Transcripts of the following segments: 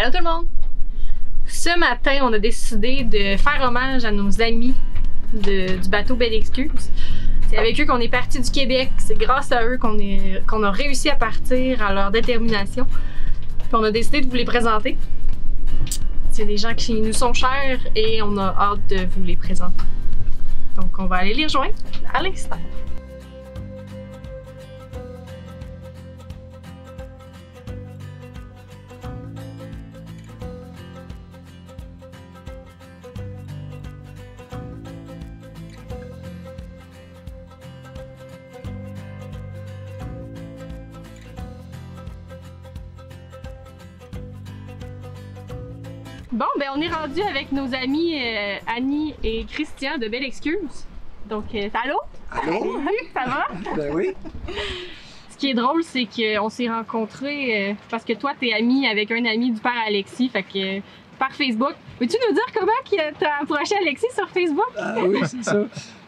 Allô tout le monde! Ce matin, on a décidé de faire hommage à nos amis du bateau Belle Excuse. C'est avec eux qu'on est parti du Québec. C'est grâce à eux qu'on a réussi à partir, à leur détermination. Puis on a décidé de vous les présenter. C'est des gens qui nous sont chers et on a hâte de vous les présenter. Donc on va aller les rejoindre à l'instant. Bon, ben on est rendu avec nos amis Annie et Christian de Belle Excuse. Donc, allô? Allô? Ça va? Ben oui. Ce qui est drôle, c'est qu'on s'est rencontrés parce que toi, t'es ami avec un ami du père Alexis, fait que par Facebook. Veux-tu nous dire comment t'as approché Alexis sur Facebook? Ah oui, c'est ça.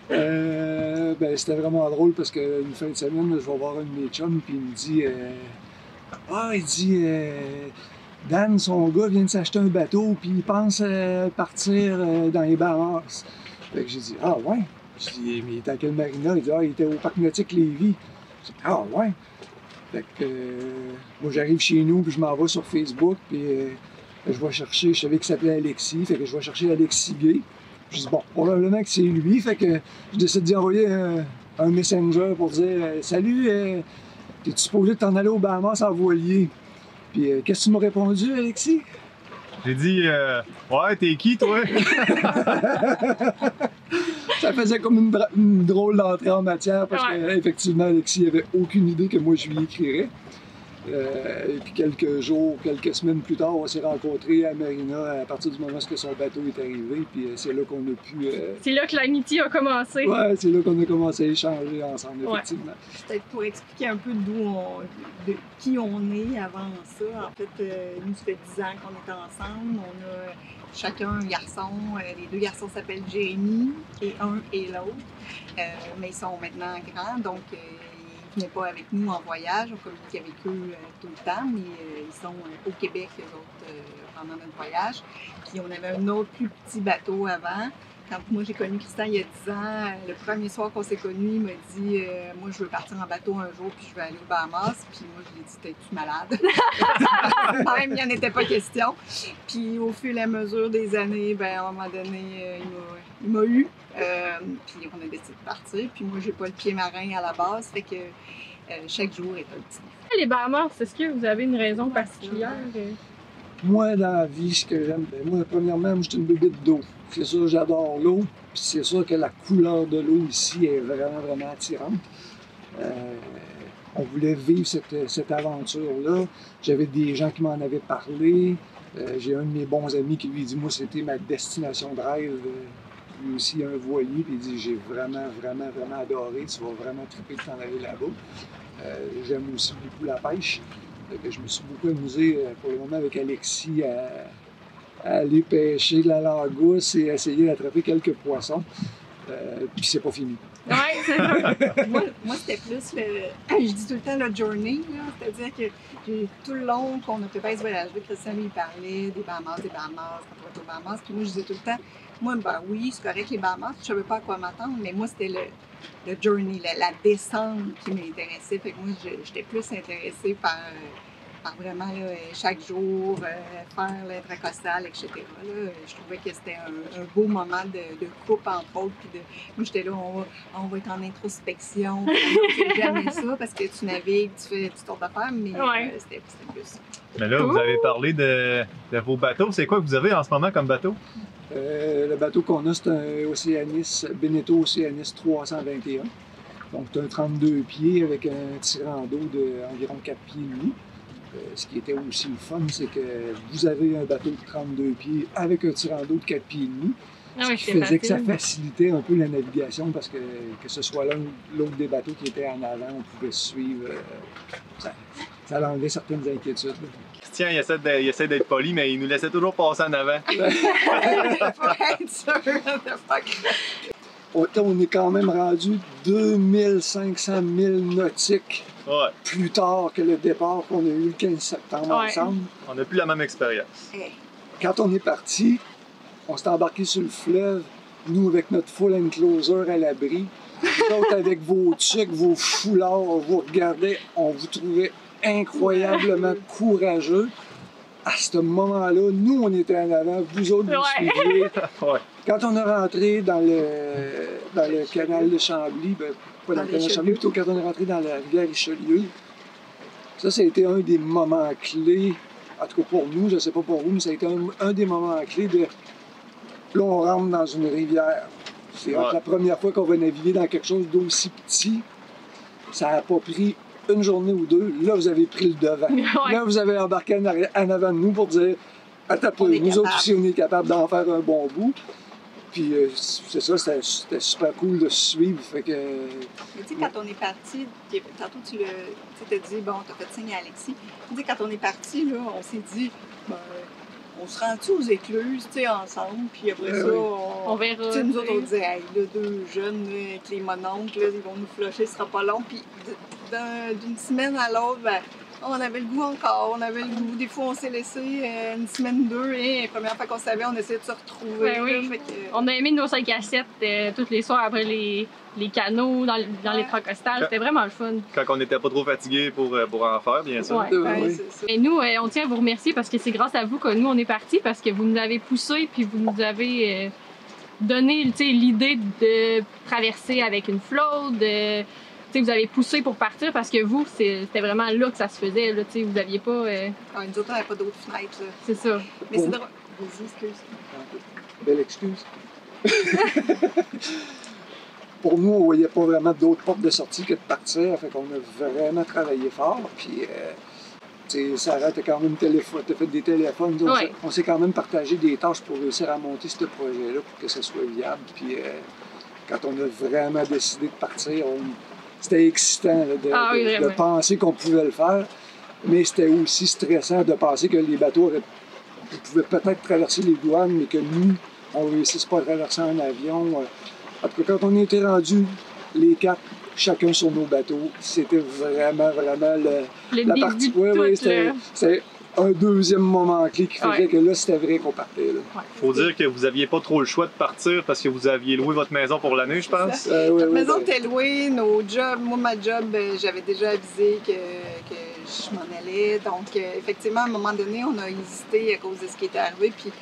Ben, c'était vraiment drôle parce qu'une fin de semaine, je vais voir un de mes chums puis il me dit Dan, son gars vient de s'acheter un bateau puis il pense partir dans les Bahamas. Fait que j'ai dit ah ouais. J'ai dit mais il était à quelle marina? Il dit ah il était au parc nautique Lévis. J'ai dit ah ouais. Fait que moi j'arrive chez nous puis je m'en vais sur Facebook puis je vais chercher, je savais qu'il s'appelait Alexis, fait que je vais chercher Alexis Gay. Je dis bon, probablement que c'est lui, fait que je décide d'y envoyer un messenger pour dire salut, t'es-tu supposé t'en aller aux Bahamas en voilier? Puis qu'est-ce que tu m'as répondu, Alexis? J'ai dit ouais, t'es qui toi? Ça faisait comme une drôle d'entrée en matière parce qu'effectivement, Alexis n'avait aucune idée que moi je lui écrirais. Et puis quelques jours, quelques semaines plus tard, on s'est rencontrés à Marina à partir du moment où son bateau est arrivé. Puis c'est là qu'on a pu. C'est là que l'amitié a commencé. Ouais, c'est là qu'on a commencé à échanger ensemble, effectivement. Peut-être pour expliquer un peu de qui on est avant ça. En fait, nous, ça fait 10 ans qu'on est ensemble. On a chacun un garçon. Les deux garçons s'appellent Jérémy et un et l'autre. Mais ils sont maintenant grands, donc ils ne venaient pas avec nous en voyage. On communique avec eux tout le temps, mais ils sont au Québec, eux autres, pendant notre voyage. Puis on avait un autre plus petit bateau avant. Quand moi j'ai connu Christian il y a 10 ans, le premier soir qu'on s'est connus, il m'a dit moi je veux partir en bateau un jour puis je veux aller aux Bahamas. Puis moi je lui ai dit t'es-tu malade? Même il n'y en était pas question. Puis au fil et à mesure des années, ben, à un moment donné, il m'a eu. Puis on a décidé de partir. Puis moi j'ai pas le pied marin à la base, fait que chaque jour est un petit. Les Bahamas, est-ce que vous avez une raison particulière? Moi, dans la vie, ce que j'aime, moi, premièrement, je suis une bébête d'eau. C'est sûr, j'adore l'eau. Puis c'est sûr que la couleur de l'eau ici est vraiment, vraiment attirante. On voulait vivre cette aventure-là. J'avais des gens qui m'en avaient parlé. J'ai un de mes bons amis qui lui dit, moi, c'était ma destination de rêve. Lui aussi, un voilier. Puis il dit, j'ai vraiment, vraiment, vraiment adoré. Tu vas vraiment triper de t'en aller là-bas. J'aime aussi beaucoup la pêche. Je me suis beaucoup amusé pour le moment avec Alexis à aller pêcher la langouste et essayer d'attraper quelques poissons. Puis c'est pas fini. Oui, c'est ça. moi c'était plus je dis tout le temps la journey, c'est-à-dire que tout le long qu'on a préparé ce voyage, Christian lui parlait des Bahamas, quand on va aux Bahamas. Puis moi je disais tout le temps, moi ben oui, c'est correct les Bahamas, je savais pas à quoi m'attendre, mais moi c'était le journey, la descente qui m'intéressait. Fait que moi, j'étais plus intéressée par vraiment là, chaque jour, faire l'intracostal, etc. Là, je trouvais que c'était un beau moment de couple, entre autres. Puis moi, j'étais là, on va être en introspection. C'est jamais ça, parce que tu navigues, tu fais toutes sortes d'affaires, mais c'était plus ça. Mais là, vous avez parlé de vos bateaux. C'est quoi que vous avez en ce moment comme bateau? Le bateau qu'on a, c'est un Oceanis, Beneteau Oceanis 321. Donc, c'est un 32 pieds avec un tirant d'eau d'environ 4 pieds et demi. Ce qui était aussi le fun, c'est que vous avez un bateau de 32 pieds avec un tirant d'eau de 4 pieds et demi. Ce qui faisait que ça facilitait un peu la navigation parce que ce soit l'un ou l'autre des bateaux qui était en avant, on pouvait suivre. Ça enlevait certaines inquiétudes. Christian, il essaie d'être poli, mais il nous laissait toujours passer en avant. On est quand même rendu 2500 milles nautiques Ouais. plus tard que le départ qu'on a eu le 15 septembre Ouais. ensemble. On n'a plus la même expérience. Eh, Quand on est parti, on s'est embarqué sur le fleuve, nous avec notre full enclosure à l'abri, vous autres avec vos trucs, vos foulards, on vous regardait, on vous trouvait incroyablement courageux. À ce moment-là, nous, on était en avant, vous autres, vous Ouais. suiviez. Ouais. Quand on est rentré dans le canal de Chambly, ben, pas dans le canal de Chambly, plutôt quand on est rentré dans la rivière Richelieu, ça a été un des moments clés, en tout cas pour nous, je ne sais pas pour vous, mais ça a été un des moments clés de... Là, on rentre dans une rivière. C'est Ouais. la première fois qu'on va naviguer dans quelque chose d'aussi petit. Ça n'a pas pris une journée ou deux. Là, vous avez pris le devant. Ouais. Là, vous avez embarqué en avant de nous pour dire attends, On est nous autres capable. aussi, on est capable d'en faire un bon bout. Puis c'est ça, c'était super cool de se suivre. Fait que, Mais tu sais, quand on est parti, tantôt tu t'as dit, bon, t'as fait signe à Alexis. Tu sais, quand on est parti, là, on s'est dit, ben, on se rend-tu aux écluses, tu sais, ensemble, puis après ça, oui. On verra. Tu sais, nous autres, on disait, hey, là, deux jeunes, là, avec les mononcles, là, ils vont nous flusher, ce sera pas long. Puis d'une semaine à l'autre, ben, on avait le goût encore, on avait le goût. Des fois, on s'est laissé une semaine, deux, et la première fois qu'on savait, on essayait de se retrouver. Ben oui. là, fait que, On a aimé nos 5 à 7 tous les soirs après les canaux, dans les Ouais. trocostales. C'était vraiment le fun. Quand on n'était pas trop fatigué pour en faire, bien sûr. Ouais. ouais, ouais, oui. c'est ça. Et nous, on tient à vous remercier parce que c'est grâce à vous que nous, on est partis, parce que vous nous avez poussés puis vous nous avez donné tu sais, l'idée de traverser avec une flotte. Tu sais, vous avez poussé pour partir parce que vous, c'était vraiment là que ça se faisait. Là, tu sais, vous aviez pas. Ouais, nous autres, on n'avait pas d'autres fenêtres. Là. C'est ça. Mais c'est Bon. drôle. Vas-y, excuse. Belle excuse. Pour nous, on ne voyait pas vraiment d'autres portes de sortie que de partir. Fait qu'on a vraiment travaillé fort. Puis, tu sais, Sarah, t'as quand même t'as fait des téléphones. On Ouais. on s'est quand même partagé des tâches pour réussir à monter ce projet-là pour que ça soit viable. Puis, quand on a vraiment décidé de partir, c'était excitant là, Ah oui, de vraiment. penser qu'on pouvait le faire. Mais c'était aussi stressant de penser que les bateaux pouvaient peut-être traverser les douanes, mais que nous, on ne réussisse pas à traverser en avion. En tout cas, quand on était rendus, les quatre, chacun sur nos bateaux, c'était vraiment Le la début partie. de Oui, tout, oui, là. c'était un deuxième moment clé qui faisait Ouais. que là, c'était vrai qu'on partait. Là. Faut dire que vous n'aviez pas trop le choix de partir parce que vous aviez loué votre maison pour l'année, je pense. Oui, Notre oui, maison ben, était louée, nos jobs, moi, ma job, j'avais déjà avisé que je m'en allais. Donc, effectivement, à un moment donné, on a hésité à cause de ce qui était arrivé. Puis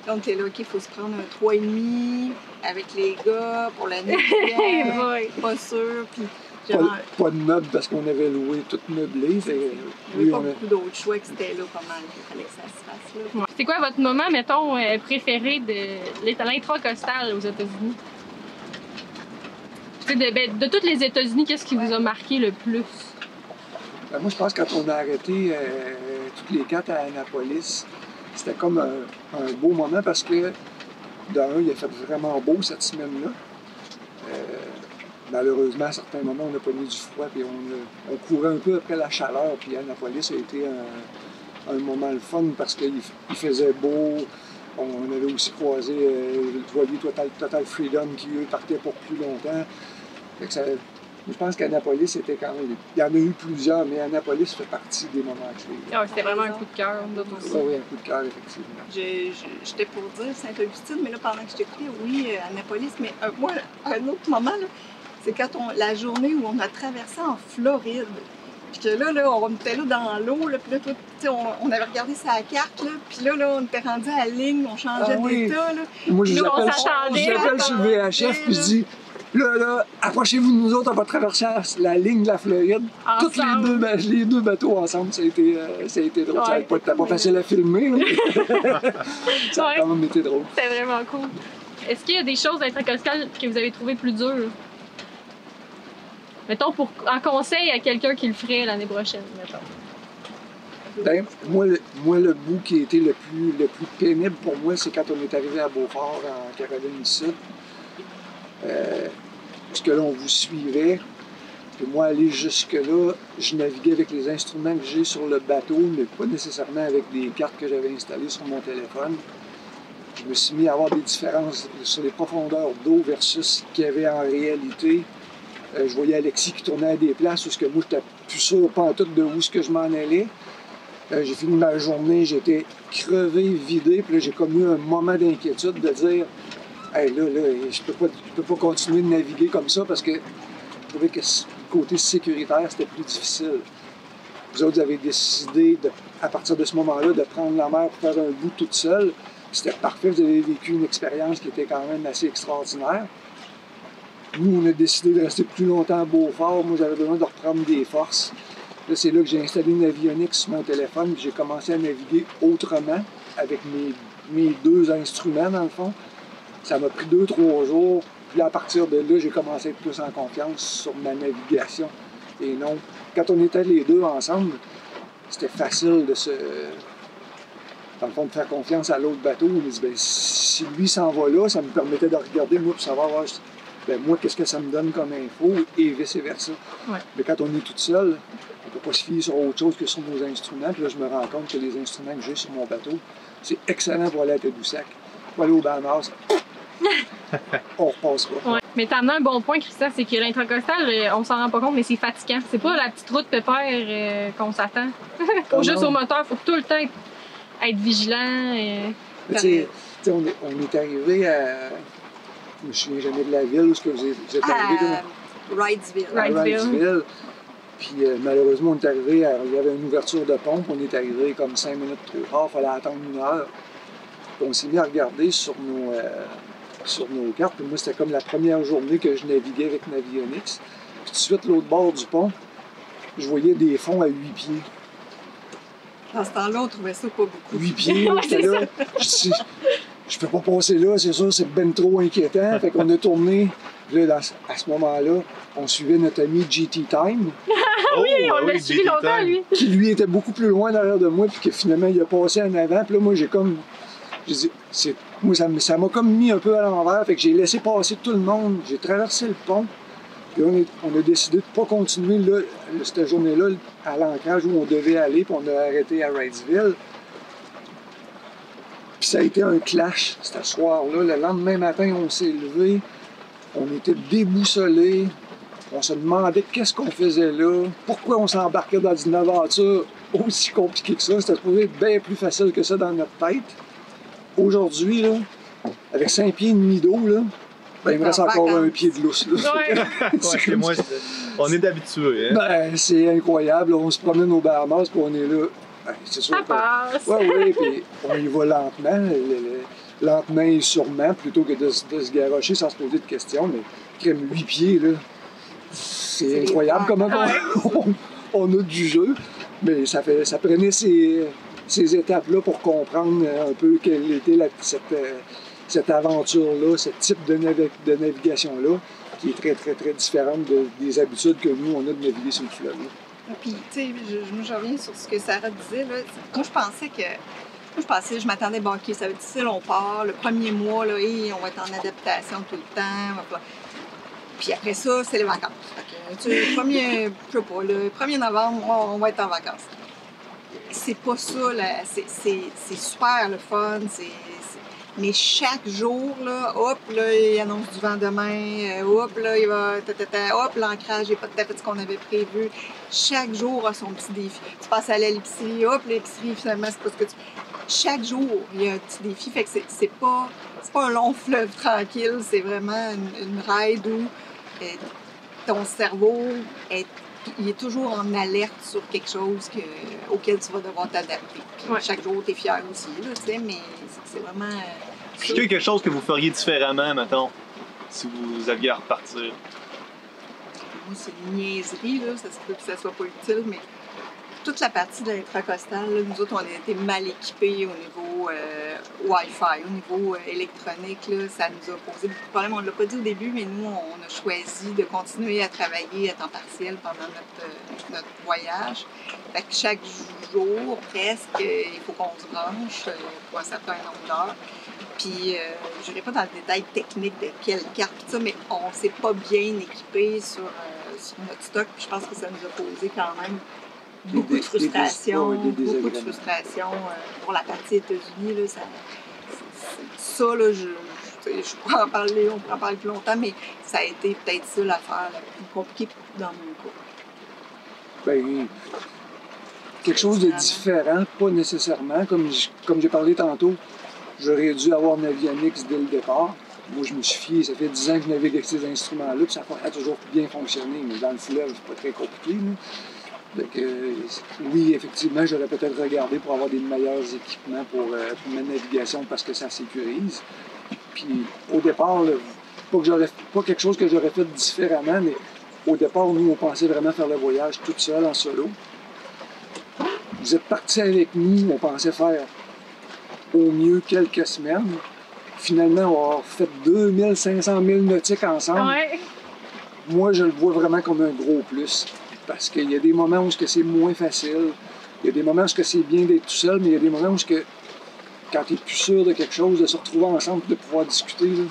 là, on était là, OK, il faut se prendre un 3,5 avec les gars pour l'année qui vient. Ouais. Pas sûr. Puis j'avais pas de meubles parce qu'on avait loué tout meublé. Fait que, j'avais pas on a- beaucoup d'autres choix que c'était là pas mal. Il fallait que ça se fasse là. Ouais. C'est quoi votre moment, mettons, préféré de l'intracostal aux États-Unis? Tu sais, de toutes les États-Unis, qu'est-ce qui vous a marqué le plus? Ben, moi, je pense que quand on a arrêté toutes les quatre à Annapolis, c'était comme un beau moment parce que, d'un, il a fait vraiment beau cette semaine-là. Malheureusement, à certains moments, on a pas mis du froid et on courait un peu après la chaleur. Puis Annapolis a été un moment le fun parce qu'il faisait beau. On avait aussi croisé le voilier Total Freedom qui, eux, partait pour plus longtemps. Fait que je pense qu'Annapolis était quand même... Il y en a eu plusieurs, mais Annapolis fait partie des moments clés. Ah, c'était vraiment un coup de cœur, nous autres aussi. Ah oui, un coup de cœur, effectivement. J'étais pour dire Sainte-Augustine, mais là, pendant que je t'écoutais, oui, Annapolis. Mais moi, un autre moment, là, c'est quand la journée où on a traversé en Floride. Puis que là, on était là dans l'eau, là, puis là, toi, tu sais, on avait regardé sa carte, là, puis là, on était rendu à la ligne, on changeait Ah oui. d'état, là. Moi, je Nous, on l'appelle s'attendait. sur le VHF, puis je dis, là, approchez-vous de nous autres, on va traverser la ligne de la Floride. Tous Ensemble. les deux bateaux ensemble, ça a été drôle. Ça Ouais. C'était pas facile à filmer, là, mais ça a Ouais. quand même été drôle. C'était vraiment cool. Est-ce qu'il y a des choses d'intracostal que vous avez trouvées plus dures? Mettons, en conseil à quelqu'un qui le ferait l'année prochaine, mettons. Ben, moi, le bout qui a été le plus pénible pour moi, c'est quand on est arrivé à Beaufort, en Caroline du Sud. Parce que là, on vous suivait. Puis moi, aller jusque-là, je naviguais avec les instruments que j'ai sur le bateau, mais pas nécessairement avec des cartes que j'avais installées sur mon téléphone. Je me suis mis à avoir des différences sur les profondeurs d'eau versus ce qu'il y avait en réalité. Je voyais Alexis qui tournait à des places où ce que moi, j'étais plus sûr pantoute de où ce que je m'en allais. J'ai fini ma journée, j'étais crevé, vidé, puis là, j'ai comme eu un moment d'inquiétude de dire hey, là, je peux pas continuer de naviguer comme ça parce que je trouvais que le côté sécuritaire, c'était plus difficile. Vous autres, vous avez décidé, à partir de ce moment-là, de prendre la mer pour faire un bout toute seule. C'était parfait, vous avez vécu une expérience qui était quand même assez extraordinaire. Nous, on a décidé de rester plus longtemps à Beaufort. Moi, j'avais besoin de reprendre des forces. Là, c'est là que j'ai installé une avionique sur mon téléphone, puis j'ai commencé à naviguer autrement avec mes 2 instruments, dans le fond. Ça m'a pris 2-3 jours. Puis là, à partir de là, j'ai commencé à être plus en confiance sur ma navigation. Et non, quand on était les 2 ensemble, c'était facile de dans le fond, de faire confiance à l'autre bateau. On me dit, ben, si lui s'en va là, ça me permettait de regarder, moi, pour savoir, ben, moi, qu'est-ce que ça me donne comme info, et vice-versa. Ouais. Mais quand on est toute seule, on ne peut pas se fier sur autre chose que sur nos instruments. Puis là, je me rends compte que les instruments que j'ai sur mon bateau, c'est excellent pour aller à Tadoussac. Pour aller au Bahamas, on repasse pas. Ouais. Mais t'as amené un bon point, Christian, c'est que l'intracostal, on s'en rend pas compte, mais c'est fatigant. C'est pas la petite route pépère qu'on s'attend. Juste au moteur, faut tout le temps être vigilant. Tu sais, on est arrivé à... Je me souviens jamais de la ville où vous êtes arrivé. Wrightsville. Wrightsville. Puis malheureusement, on est arrivé, il y avait une ouverture de pompe, on est arrivé comme 5 minutes trop tard, il fallait attendre 1 heure. Puis on s'est mis à regarder sur nos cartes. Puis moi, c'était comme la première journée que je naviguais avec Navionics. Puis tout de suite, l'autre bord du pont, je voyais des fonds à 8 pieds. Dans ce temps-là, on trouvait ça pas beaucoup. 8 pieds, j'étais là. Je peux pas passer là, c'est sûr, c'est ben trop inquiétant. Fait qu'on a tourné. Là, à ce moment-là, on suivait notre ami GT Time. Oui, on l'a suivi longtemps, lui. Qui, lui, était beaucoup plus loin derrière de moi, puis que finalement, il a passé en avant. Puis là, moi, ça m'a comme mis un peu à l'envers. Fait que j'ai laissé passer tout le monde. J'ai traversé le pont. Puis on a décidé de ne pas continuer là, cette journée-là à l'ancrage où on devait aller, puis on a arrêté à Wrightsville. Puis ça a été un clash, ce soir-là. Le lendemain matin, on s'est levé, on était déboussolés, on se demandait qu'est-ce qu'on faisait là, pourquoi on s'embarquait dans une aventure aussi compliquée que ça. C'était supposé être bien plus facile que ça dans notre tête. Aujourd'hui, là, avec 5 pieds et demi d'eau, là, ben, il me reste encore un pied de lousse. Ouais. Moi, on est habitués. Hein? Ben, c'est incroyable. On se promène au Bahamas, puis on est là. Ben, c'est sûr ça passe. Oui, puis on y va lentement, lentement et sûrement, plutôt que de se garrocher sans se poser de questions. Mais crème 8 pieds, là, c'est incroyable comment on a du jeu. Mais ça prenait ces étapes-là pour comprendre un peu quelle était cette aventure-là, ce type de navigation-là, qui est très, très, très différente des habitudes que nous, on a de naviguer sur le fleuve. Puis, tu sais, je reviens sur ce que Sarah disait. Là. Moi, je m'attendais, bon, OK, ça va être difficile, on part. Le premier mois, là, on va être en adaptation tout le temps. Puis après ça, c'est les vacances. Fait que, le 1er novembre, on va être en vacances. C'est pas ça, là. C'est super le fun. Mais chaque jour, là, hop, là, il annonce du vent demain, hop, là, il va, hop, l'ancrage n'est pas tout à fait ce qu'on avait prévu. Chaque jour a son petit défi. Tu passes à l'épicerie, hop, l'épicerie, finalement, c'est pas ce que tu... Chaque jour, il y a un petit défi, fait que c'est pas un long fleuve tranquille, c'est vraiment une ride où ton cerveau il est toujours en alerte sur quelque chose auquel tu vas devoir t'adapter. Puis chaque jour, tu es fier aussi, là, tu sais, mais c'est vraiment... Est-ce qu'il y a quelque chose que vous feriez différemment, mettons, si vous aviez à repartir? Moi, c'est une niaiserie, là, ça se peut que ça soit pas utile, mais toute la partie de l'intracostal, là, nous autres, on a été mal équipés au niveau Wi-Fi, au niveau électronique, là, ça nous a posé beaucoup de problèmes. On ne l'a pas dit au début, mais nous, on a choisi de continuer à travailler à temps partiel pendant notre voyage. Fait que chaque jour, presque, il faut qu'on se branche pour un certain nombre d'heures. Puis, je n'irai pas dans le détail technique de quelle carte, tout ça, mais on ne s'est pas bien équipé sur notre stock. Puis je pense que ça nous a posé quand même beaucoup de frustration, pour la partie États-Unis. Là, ça là, je pourrais en parler, on pourrait en parler plus longtemps, mais ça a été peut-être ça l'affaire la plus compliquée dans mon cas. Ben, quelque chose de différent, pas nécessairement. Comme j'ai parlé tantôt, j'aurais dû avoir Navionics dès le départ. Moi, je me suis fié, ça fait 10 ans que je navigue avec ces instruments-là, puis ça a toujours bien fonctionné, mais dans le fleuve, c'est pas très compliqué. Là. Donc, oui, effectivement, j'aurais peut-être regardé pour avoir des meilleurs équipements pour ma navigation parce que ça sécurise. Puis, au départ, là, pas quelque chose que j'aurais fait différemment, mais au départ, nous, on pensait vraiment faire le voyage toute seule, en solo. Vous êtes partis avec nous, on pensait faire au mieux quelques semaines. Finalement, on a fait 2500 milles nautiques ensemble. Ouais. Moi, je le vois vraiment comme un gros plus. Parce qu'il y a des moments où c'est moins facile. Il y a des moments où c'est bien d'être tout seul, mais il y a des moments où quand tu es plus sûr de quelque chose, de se retrouver ensemble et de pouvoir discuter, là,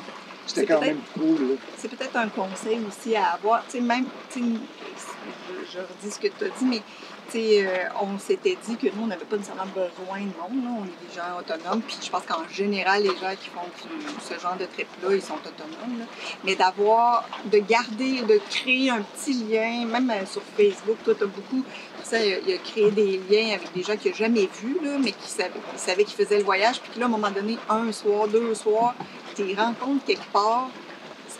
c'était quand même cool. Là. C'est peut-être un conseil aussi à avoir. Tu sais, même, je redis ce que tu as dit, mais on s'était dit que nous, on n'avait pas nécessairement besoin de monde. Là. On est des gens autonomes. Puis je pense qu'en général, les gens qui font ce genre de trip-là, ils sont autonomes. Là. Mais de garder, de créer un petit lien, même sur Facebook, toi, tu as beaucoup. Il a créé des liens avec des gens qu'il n'a jamais vus, là, mais qui savaient qu'ils faisaient le voyage. Puis là, à un moment donné, un soir, 2 soirs, tu les rencontres quelque part.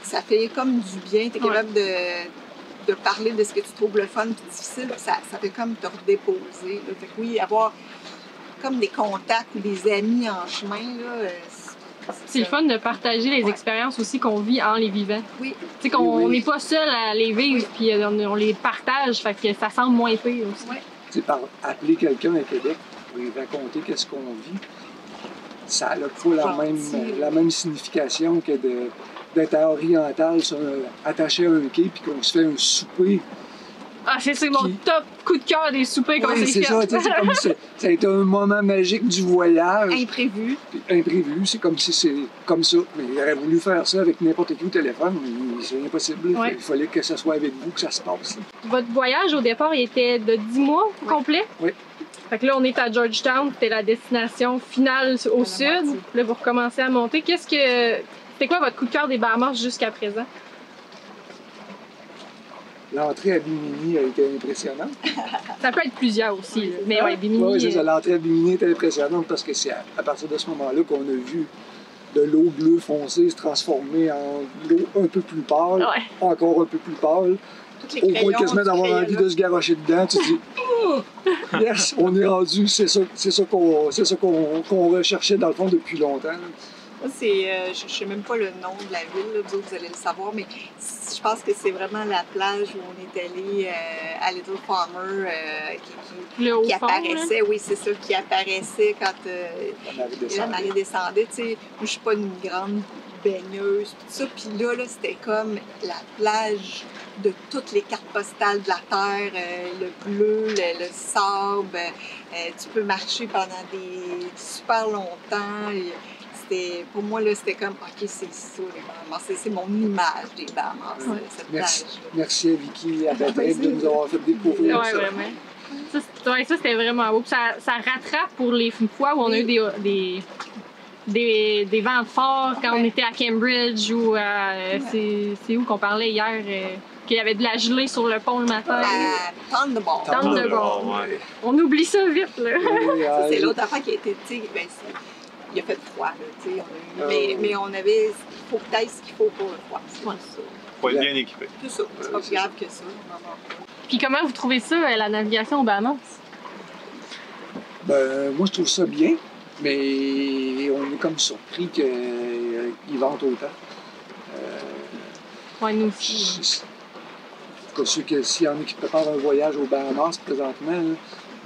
Ça fait comme du bien. Tu es capable de parler de ce que tu trouves le fun et difficile, ça fait comme te redéposer. Là. Fait que oui, avoir comme des contacts ou des amis en chemin, là, c'est le fun de partager les expériences aussi qu'on vit en les vivant. Oui. Tu sais qu'on n'est pas seul à les vivre, puis on les partage, fait que ça semble moins pire aussi. Oui. Tu sais, par appeler quelqu'un à Québec pour lui raconter qu'est-ce qu'on vit, ça n'a pas la même signification que d'être à Oriental, attaché à un quai, puis qu'on se fait un souper. Ah, c'est mon top coup de cœur des soupers qu'on s'est fait. C'est ça, c'est comme ça a été un moment magique du voyage. Imprévu. Imprévu, c'est comme si c'est comme ça. Mais il aurait voulu faire ça avec n'importe qui au téléphone, mais c'est impossible. Ouais. Il fallait que ce soit avec vous que ça se passe. Votre voyage, au départ, il était de 10 mois complet? Oui. Fait que là, on est à Georgetown, c'était la destination finale au sud. Là, vous recommencez à monter. C'était quoi votre coup de cœur des Bahamas jusqu'à présent? L'entrée à Bimini a été impressionnante. Ça peut être plusieurs aussi, là. Mais ouais, Bimini... Oui, c'est ça. L'entrée à Bimini était impressionnante parce que c'est à partir de ce moment-là qu'on a vu de l'eau bleue foncée se transformer en l'eau un peu plus pâle, encore un peu plus pâle. Au point quasiment d'avoir envie de se garrocher dedans, tu te dis oh, « Yes, on est rendu, c'est ça qu'on recherchait dans le fond depuis longtemps. » Moi, je ne sais même pas le nom de la ville, là, vous allez le savoir, mais je pense que c'est vraiment la plage où on est allé à Little Farmer qui apparaissait. Oui, c'est ça, qui apparaissait quand la marée descendait. Tu sais, moi, je ne suis pas une grande baigneuse, tout ça. Puis là, c'était comme la plage de toutes les cartes postales de la Terre, le bleu, le sable. Tu peux marcher pendant super longtemps. Pour moi, là, c'était comme, OK, c'est ça, les Bahamas. C'est mon image des Bahamas, cette plage. Merci à Vicky et à Patrick de nous avoir fait découvrir ça. Oui, vraiment. Ça, c'était vraiment beau. Puis ça rattrape pour les fois où on a eu des vents forts quand on était à Cambridge ou c'est où qu'on parlait hier qu'il y avait de la gelée sur le pont le matin. Thunderball. On oublie ça vite, là. C'est l'autre affaire qui a été, tu sais, il a fait froid, là, tu sais. Mais on avait, il faut peut-être ce qu'il faut pour le froid. C'est ça. Faut être bien équipé. C'est ça. C'est pas plus grave que ça. Puis comment vous trouvez ça, la navigation aux Bahamas? Ben, moi, je trouve ça bien, mais on est comme surpris qu'ils vendent autant. Oui, nous aussi. S'il y en a qui préparent un voyage aux Bahamas présentement, là,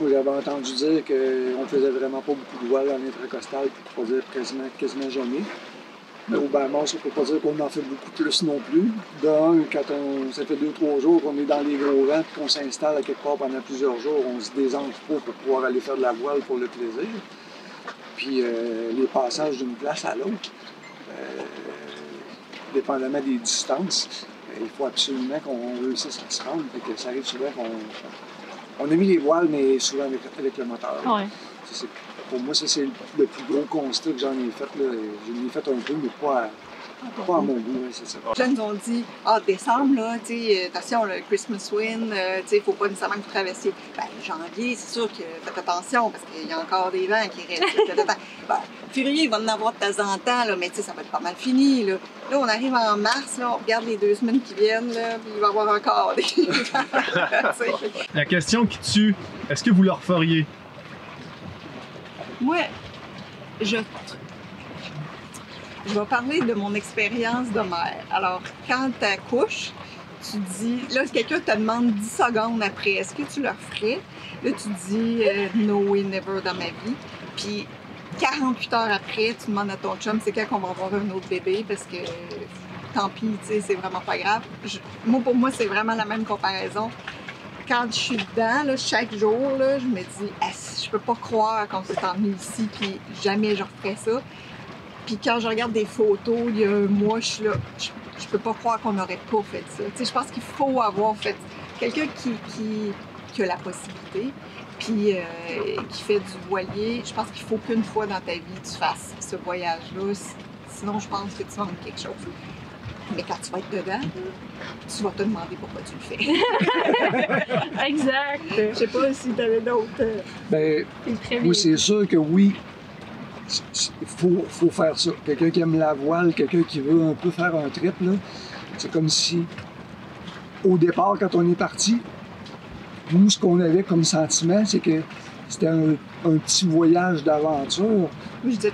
moi, j'avais entendu dire qu'on faisait vraiment pas beaucoup de voiles en intracostal, pour dire quasiment jamais. Mais aux Bahamas, on peut pas dire qu'on en fait beaucoup plus non plus. Quand ça fait 2-3 jours qu'on est dans les gros vents et qu'on s'installe à quelque part pendant plusieurs jours, on se désentre pas pour pouvoir aller faire de la voile pour le plaisir. Puis les passages d'une place à l'autre, dépendamment des distances, il faut absolument qu'on réussisse à se rendre. Fait que ça arrive souvent qu'on a mis les voiles, mais souvent avec le moteur. Ouais. Pour moi, ça, c'est le plus gros constat que j'en ai fait. J'en ai fait un peu, mais Pas en Mongolie, oui, c'est ça. Les gens nous ont dit, décembre, là, tu sais, attention, le Christmas wind, tu sais, il faut pas nécessairement que vous traversiez. Ben, janvier, c'est sûr que faites attention parce qu'il y a encore des vents qui restent. Ben, février, il va en avoir de temps en temps, là, mais tu sais, ça va être pas mal fini, là. Là, on arrive en mars, là, on regarde les 2 semaines qui viennent, là, puis il va y avoir encore des vents. La question qui tue, est-ce que vous le referiez? Moi, je vais parler de mon expérience de mère. Alors, quand tu accouches, tu dis... Là, quelqu'un te demande 10 secondes après, est-ce que tu le referais? Là, tu dis no way, never dans ma vie. Puis, 48 heures après, tu demandes à ton chum, c'est quand qu'on va avoir un autre bébé? Parce que, tant pis, tu sais, c'est vraiment pas grave. Pour moi, c'est vraiment la même comparaison. Quand je suis dedans, là, chaque jour, là, je me dis, je peux pas croire qu'on s'est emmené ici, puis jamais je referais ça. Puis quand je regarde des photos, il y a un mois, je suis là, je peux pas croire qu'on n'aurait pas fait ça. Tu sais, je pense qu'il faut avoir fait quelqu'un qui a la possibilité, puis qui fait du voilier. Je pense qu'il faut qu'une fois dans ta vie, tu fasses ce voyage-là. Sinon, je pense que tu manques quelque chose. Mais quand tu vas être dedans, tu vas te demander pourquoi tu le fais. Exact. Je sais pas si tu avais d'autres... Ben, oui, c'est sûr que oui. Il faut faire ça. Quelqu'un qui aime la voile, quelqu'un qui veut un peu faire un trip, là, c'est comme si, au départ, quand on est parti, nous, ce qu'on avait comme sentiment, c'est que c'était un petit voyage d'aventure.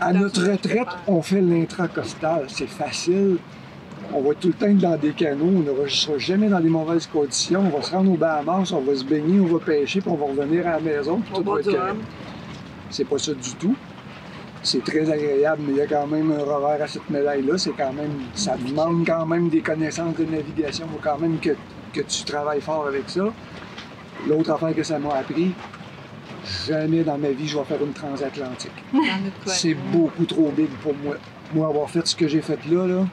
À notre retraite, on fait l'intracostal. C'est facile. On va tout le temps dans des canaux, on n'enregistrera jamais dans des mauvaises conditions. On va se rendre aux Bahamas, on va se baigner, on va pêcher, puis on va revenir à la maison. Puis tout va être correct. C'est pas ça du tout. C'est très agréable, mais il y a quand même un revers à cette médaille-là. C'est quand même, ça demande quand même des connaissances de navigation. Il faut quand même que tu travailles fort avec ça. L'autre affaire que ça m'a appris, jamais dans ma vie je vais faire une transatlantique. C'est beaucoup trop big pour moi. Moi, avoir fait ce que j'ai fait là,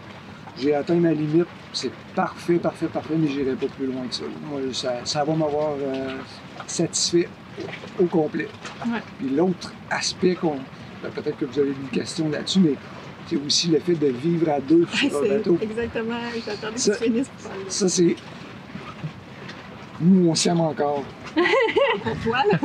j'ai atteint ma limite. C'est parfait, mais j'irai pas plus loin que ça. Moi, ça va m'avoir satisfait au complet. Ouais. Puis l'autre aspect peut-être que vous avez une question là-dessus, mais c'est aussi le fait de vivre à deux sur un bateau. Exactement, j'attendais que tu finisses pour ça. Ça, c'est... Nous, on s'aime encore. Pour toi, là.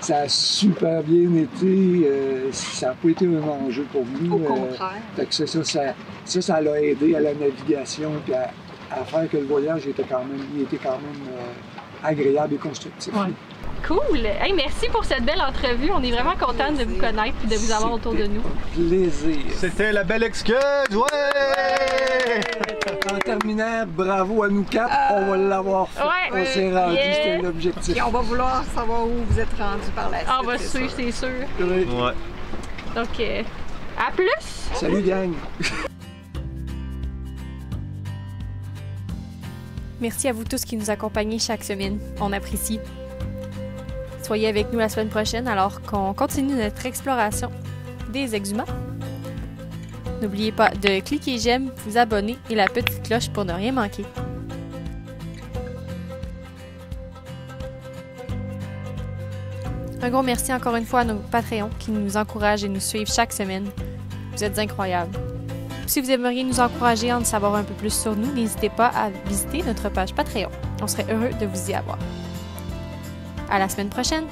Ça a super bien été. Ça n'a pas été un enjeu pour nous. Au contraire. Fait que ça l'a aidé à la navigation et à faire que le voyage était quand même agréable et constructif. Ouais. Cool! Hey, merci pour cette belle entrevue. On est vraiment contents de vous connaître et de vous avoir autour de nous. Plaisir. C'était la belle excuse! Ouais! En terminant, bravo à nous quatre. On va l'avoir fait. Ouais. On s'est rendu, c'était l'objectif. Et on va vouloir savoir où vous êtes rendu par la suite. On va suivre, c'est sûr. Oui. Ouais. Donc, à plus! Salut, gang! Merci à vous tous qui nous accompagnez chaque semaine. On apprécie. Soyez avec nous la semaine prochaine alors qu'on continue notre exploration des exhumats. N'oubliez pas de cliquer j'aime, vous abonner et la petite cloche pour ne rien manquer. Un gros merci encore une fois à nos Patreons qui nous encouragent et nous suivent chaque semaine. Vous êtes incroyables. Si vous aimeriez nous encourager à en savoir un peu plus sur nous, n'hésitez pas à visiter notre page Patreon. On serait heureux de vous y avoir. À la semaine prochaine!